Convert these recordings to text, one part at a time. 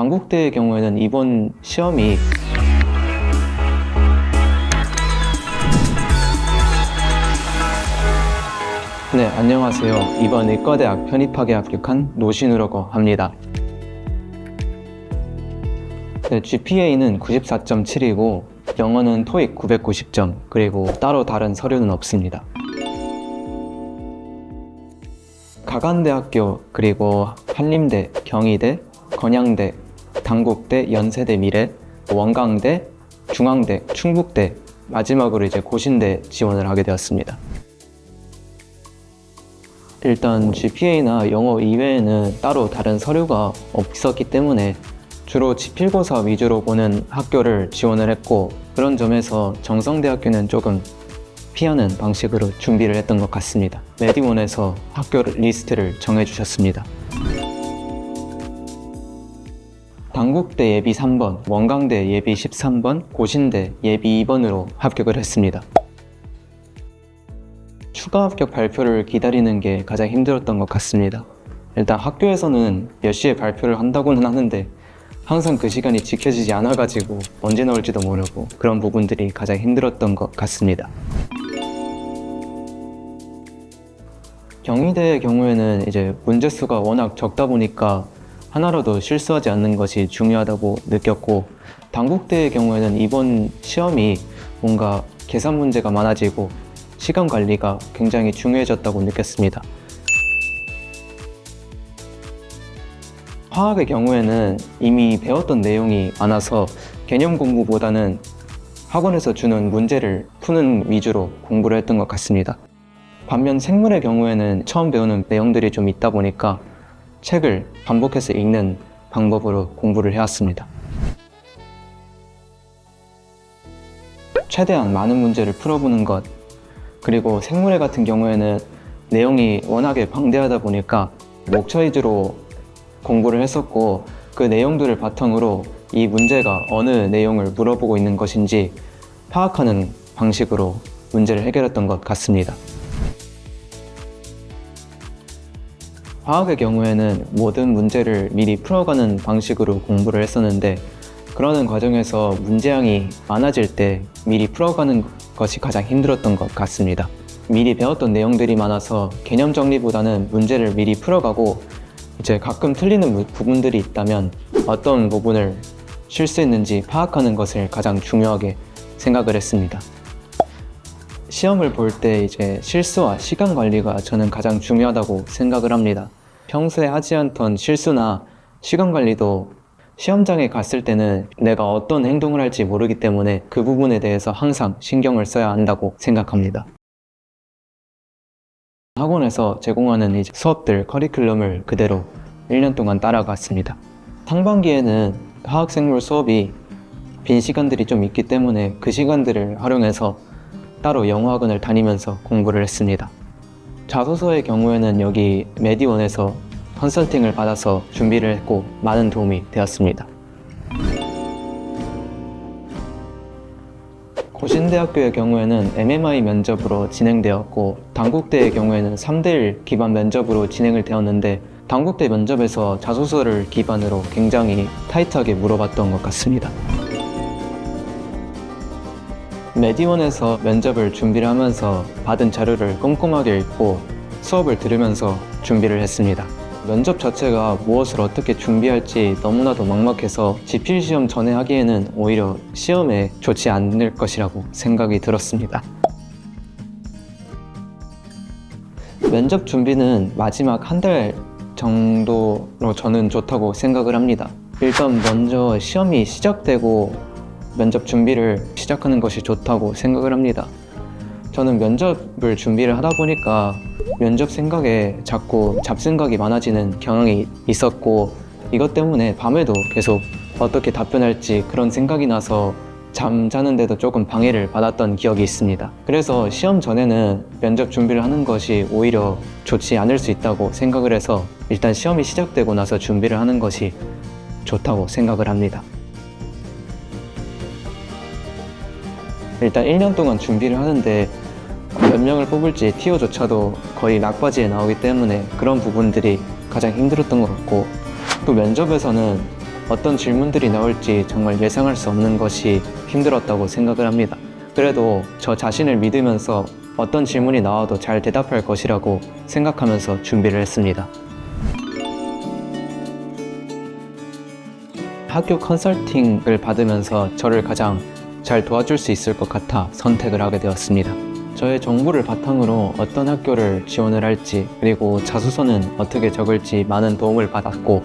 단국대의 경우에는 이번 시험이 네, 안녕하세요. 이번 의과대학 편입학에 합격한 노신우라고 합니다. 네, GPA는 94.7이고 영어는 토익 990점, 그리고 따로 다른 서류는 없습니다. 가간대학교, 그리고 한림대, 경희대, 건양대, 단국대, 연세대 미래, 원광대, 중앙대, 충북대, 마지막으로 이제 고신대 지원을 하게 되었습니다. 일단 GPA나 영어 이외에는 따로 다른 서류가 없었기 때문에 주로 지필고사 위주로 보는 학교를 지원을 했고, 그런 점에서 정성대학교는 조금 피하는 방식으로 준비를 했던 것 같습니다. 메디원에서 학교 리스트를 정해주셨습니다. 단국대 예비 3번, 원광대 예비 13번, 고신대 예비 2번으로 합격을 했습니다. 추가 합격 발표를 기다리는 게 가장 힘들었던 것 같습니다. 일단 학교에서는 몇 시에 발표를 한다고는 하는데 항상 그 시간이 지켜지지 않아가지고 언제 나올지도 모르고, 그런 부분들이 가장 힘들었던 것 같습니다. 경희대의 경우에는 이제 문제수가 워낙 적다 보니까 하나라도 실수하지 않는 것이 중요하다고 느꼈고, 단국대의 경우에는 이번 시험이 뭔가 계산 문제가 많아지고 시간 관리가 굉장히 중요해졌다고 느꼈습니다. 화학의 경우에는 이미 배웠던 내용이 많아서 개념 공부보다는 학원에서 주는 문제를 푸는 위주로 공부를 했던 것 같습니다. 반면 생물의 경우에는 처음 배우는 내용들이 좀 있다 보니까 책을 반복해서 읽는 방법으로 공부를 해왔습니다. 최대한 많은 문제를 풀어보는 것, 그리고 생물의 같은 경우에는 내용이 워낙에 방대하다 보니까 목차 위주로 공부를 했었고, 그 내용들을 바탕으로 이 문제가 어느 내용을 물어보고 있는 것인지 파악하는 방식으로 문제를 해결했던 것 같습니다. 화학의 경우에는 모든 문제를 미리 풀어가는 방식으로 공부를 했었는데, 그러는 과정에서 문제량이 많아질 때 미리 풀어가는 것이 가장 힘들었던 것 같습니다. 미리 배웠던 내용들이 많아서 개념 정리보다는 문제를 미리 풀어가고, 이제 가끔 틀리는 부분들이 있다면 어떤 부분을 실수했는지 파악하는 것을 가장 중요하게 생각을 했습니다. 시험을 볼 때 이제 실수와 시간 관리가 저는 가장 중요하다고 생각을 합니다. 평소에 하지 않던 실수나 시간 관리도 시험장에 갔을 때는 내가 어떤 행동을 할지 모르기 때문에 그 부분에 대해서 항상 신경을 써야 한다고 생각합니다. 학원에서 제공하는 이제 수업들, 커리큘럼을 그대로 1년 동안 따라갔습니다. 상반기에는 화학생물 수업이 빈 시간들이 좀 있기 때문에 그 시간들을 활용해서 따로 영어학원을 다니면서 공부를 했습니다. 자소서의 경우에는 여기 메디원에서 컨설팅을 받아서 준비를 했고 많은 도움이 되었습니다. 고신대학교의 경우에는 MMI 면접으로 진행되었고, 단국대의 경우에는 3대1 기반 면접으로 진행을 되었는데, 단국대 면접에서 자소서를 기반으로 굉장히 타이트하게 물어봤던 것 같습니다. 메디원에서 면접을 준비를 하면서 받은 자료를 꼼꼼하게 읽고 수업을 들으면서 준비를 했습니다. 면접 자체가 무엇을 어떻게 준비할지 너무나도 막막해서 지필시험 전에 하기에는 오히려 시험에 좋지 않을 것이라고 생각이 들었습니다. 면접 준비는 마지막 한 달 정도로 저는 좋다고 생각을 합니다. 일단 먼저 시험이 시작되고 면접 준비를 시작하는 것이 좋다고 생각을 합니다. 저는 면접을 준비를 하다 보니까 면접 생각에 자꾸 잡생각이 많아지는 경향이 있었고, 이것 때문에 밤에도 계속 어떻게 답변할지 그런 생각이 나서 잠자는데도 조금 방해를 받았던 기억이 있습니다. 그래서 시험 전에는 면접 준비를 하는 것이 오히려 좋지 않을 수 있다고 생각을 해서 일단 시험이 시작되고 나서 준비를 하는 것이 좋다고 생각을 합니다. 일단 1년 동안 준비를 하는데 몇 명을 뽑을지 티오조차도 거의 막바지에 나오기 때문에 그런 부분들이 가장 힘들었던 것 같고, 또 면접에서는 어떤 질문들이 나올지 정말 예상할 수 없는 것이 힘들었다고 생각을 합니다. 그래도 저 자신을 믿으면서 어떤 질문이 나와도 잘 대답할 것이라고 생각하면서 준비를 했습니다. 학교 컨설팅을 받으면서 저를 가장 잘 도와줄 수 있을 것 같아 선택을 하게 되었습니다. 저의 정보를 바탕으로 어떤 학교를 지원을 할지, 그리고 자소서는 어떻게 적을지 많은 도움을 받았고,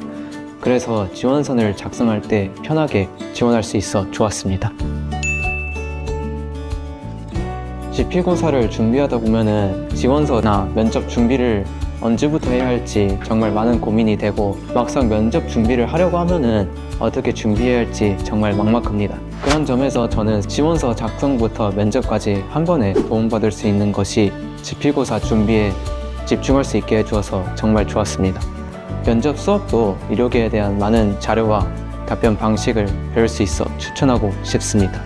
그래서 지원서를 작성할 때 편하게 지원할 수 있어 좋았습니다. 지필고사를 준비하다 보면은 지원서나 면접 준비를 언제부터 해야 할지 정말 많은 고민이 되고, 막상 면접 준비를 하려고 하면은 어떻게 준비해야 할지 정말 막막합니다. 그런 점에서 저는 지원서 작성부터 면접까지 한 번에 도움받을 수 있는 것이 지필고사 준비에 집중할 수 있게 해주어서 정말 좋았습니다. 면접 수업도 이력에 대한 많은 자료와 답변 방식을 배울 수 있어 추천하고 싶습니다.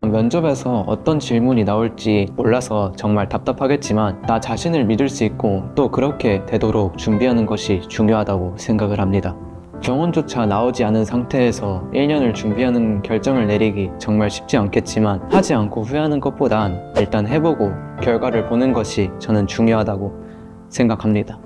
면접에서 어떤 질문이 나올지 몰라서 정말 답답하겠지만, 나 자신을 믿을 수 있고 또 그렇게 되도록 준비하는 것이 중요하다고 생각을 합니다. 병원조차 나오지 않은 상태에서 1년을 준비하는 결정을 내리기 정말 쉽지 않겠지만, 하지 않고 후회하는 것보단 일단 해보고 결과를 보는 것이 저는 중요하다고 생각합니다.